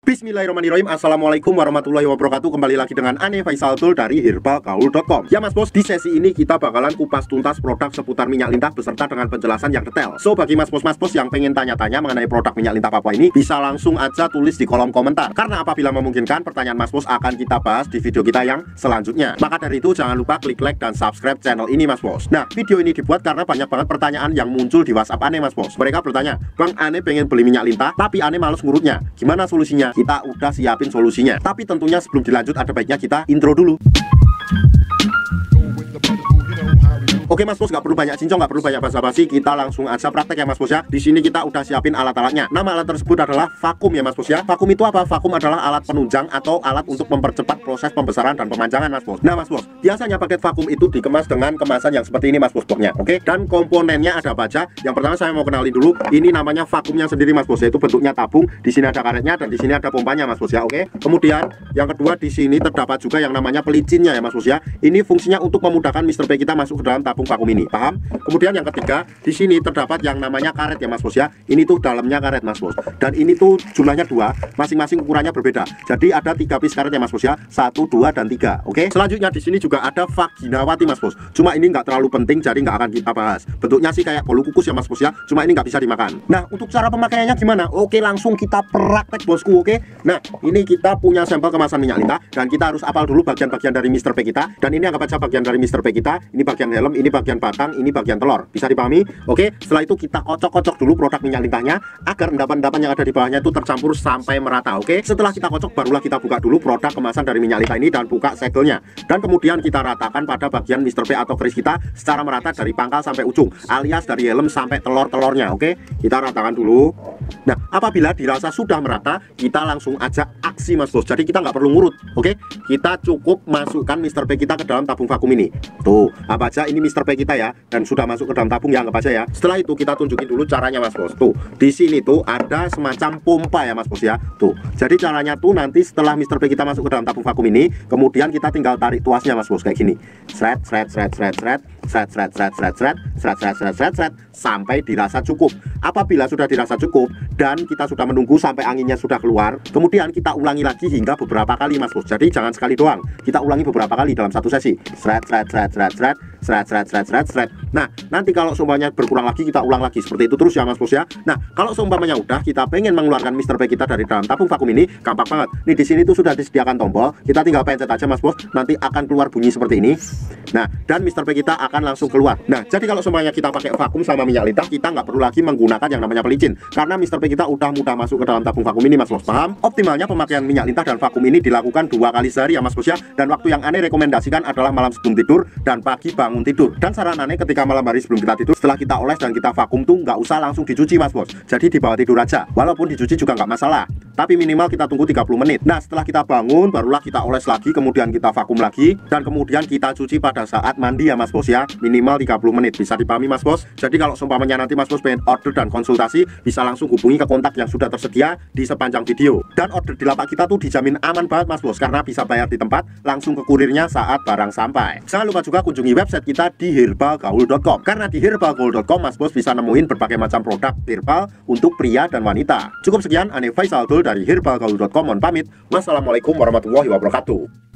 Bismillahirrahmanirrahim. Assalamualaikum warahmatullahi wabarakatuh. Kembali lagi dengan Ane Faisal Tool dari herbalgaul.com. Ya mas bos, di sesi ini kita bakalan kupas tuntas produk seputar minyak lintah beserta dengan penjelasan yang detail. So bagi mas bos yang pengen tanya-tanya mengenai produk minyak lintah Papua ini, bisa langsung aja tulis di kolom komentar. Karena apabila memungkinkan, pertanyaan mas bos akan kita bahas di video kita yang selanjutnya. Maka dari itu jangan lupa klik like dan subscribe channel ini mas bos. Nah, video ini dibuat karena banyak banget pertanyaan yang muncul di WhatsApp Ane mas bos. Mereka bertanya, Bang, Ane pengen beli minyak lintah tapi Ane males ngurutnya. Gimana solusinya? Kita udah siapin solusinya. Tapi tentunya sebelum dilanjut ada baiknya kita intro dulu. Oke mas bos, nggak perlu banyak cincong, nggak perlu banyak basa-basi, kita langsung aja praktek ya mas bos ya. Di sini kita udah siapin alat-alatnya. Nama alat tersebut adalah vakum ya mas bos ya. Vakum itu apa? Vakum adalah alat penunjang atau alat untuk mempercepat proses pembesaran dan pemanjangan mas bos. Nah mas bos, biasanya paket vakum itu dikemas dengan kemasan yang seperti ini mas bos boxnya. Oke, dan komponennya ada apa aja? Yang pertama saya mau kenalin dulu. Ini namanya vakumnya sendiri mas bos, yaitu bentuknya tabung. Di sini ada karetnya dan di sini ada pompanya mas bos ya. Oke. Kemudian yang kedua, di sini terdapat juga yang namanya pelicinnya ya mas bos ya. Ini fungsinya untuk memudahkan Mr. P kita masuk ke dalam tabung vakum ini, paham? Kemudian yang ketiga, di sini terdapat yang namanya karet ya mas bos ya. Ini tuh dalamnya karet mas bos, dan ini tuh jumlahnya dua, masing-masing ukurannya berbeda. Jadi ada 3 piece karet ya mas bos ya, 1, 2, dan 3. Oke. Selanjutnya di sini juga ada vaginawati mas bos. Cuma ini nggak terlalu penting, jadi nggak akan kita bahas. Bentuknya sih kayak bolu kukus ya mas bos ya, cuma ini nggak bisa dimakan. Nah, untuk cara pemakaiannya gimana? Oke, langsung kita praktek bosku. Oke. Nah, ini kita punya sampel kemasan minyak lintah dan kita harus apal dulu bagian-bagian dari Mr. P kita. Dan ini anggap aja bagian dari Mr. P kita. Ini bagian helm, ini bagian batang, ini bagian telur. Bisa dipahami? Oke. Setelah itu kita kocok-kocok dulu produk minyak lintahnya agar endapan-endapan yang ada di bawahnya itu tercampur sampai merata. Oke. Setelah kita kocok, barulah kita buka dulu produk kemasan dari minyak lintah ini dan buka segelnya. Dan kemudian kita ratakan pada bagian Mr. P atau keris kita secara merata dari pangkal sampai ujung, alias dari helm sampai telur-telurnya. Oke. Kita ratakan dulu. Nah, apabila dirasa sudah merata, kita langsung aja aksi mas bos. Jadi kita nggak perlu ngurut. Oke. Kita cukup masukkan Mr. P kita ke dalam tabung vakum ini. Tuh, apa aja ini Mr. P kita ya, dan sudah masuk ke dalam tabung ya, anggap aja ya. Setelah itu kita tunjukin dulu caranya mas bos. Tuh, di sini tuh ada semacam pompa ya mas bos ya. Tuh, jadi caranya tuh nanti setelah Mr. P kita masuk ke dalam tabung vakum ini, kemudian kita tinggal tarik tuasnya mas bos kayak gini. Sret sret sret sret sret sret sret sret sret sret sret sret sret sret sret sampai dirasa cukup. Apabila sudah dirasa cukup dan kita sudah menunggu sampai anginnya sudah keluar, kemudian kita ulangi lagi hingga beberapa kali mas bos. Jadi jangan sekali doang, kita ulangi beberapa kali dalam satu sesi. Sret sret sret sret sret sret sret sret sret sret. Nah, nanti kalau seumpamanya berkurang lagi, kita ulang lagi seperti itu terus ya mas bos ya. Nah, kalau seumpamanya udah kita pengen mengeluarkan Mr. P kita dari dalam tabung vakum ini, gampang banget. Nih di sini tuh sudah disediakan tombol, kita tinggal pencet aja mas bos, nanti akan keluar bunyi seperti ini. Nah, dan Mr. P kita akan langsung keluar. Nah, jadi kalau seumpamanya kita pakai vakum sama minyak lintah, kita nggak perlu lagi menggunakan yang namanya pelicin, karena Mr. P kita udah mudah masuk ke dalam tabung vakum ini mas bos, paham? Optimalnya pemakaian minyak lintah dan vakum ini dilakukan 2 kali sehari ya mas bos ya. Dan waktu yang Ane rekomendasikan adalah malam sebelum tidur dan pagi bangun tidur. Dan saran Ane ketika malam hari sebelum kita tidur, setelah kita oles dan kita vakum tuh nggak usah langsung dicuci mas bos. Jadi dibawa tidur aja. Walaupun dicuci juga nggak masalah, tapi minimal kita tunggu 30 menit. Nah, setelah kita bangun barulah kita oles lagi, kemudian kita vakum lagi, dan kemudian kita cuci pada saat mandi ya mas bos ya. Minimal 30 menit. Bisa dipahami mas bos? Jadi kalau seumpamanya nanti mas bos pengen order dan konsultasi, bisa langsung hubungi ke kontak yang sudah tersedia di sepanjang video. Dan order di lapak kita tuh dijamin aman banget mas bos, karena bisa bayar di tempat, langsung ke kurirnya saat barang sampai. Jangan lupa juga kunjungi website kita di herbalgaul.com, karena di herbalgaul.com mas bos bisa nemuin berbagai macam produk herbal untuk pria dan wanita. Cukup sekian, Ane Faisal Tool dari herbalgaul.com, mohon pamit. Wassalamualaikum warahmatullahi wabarakatuh.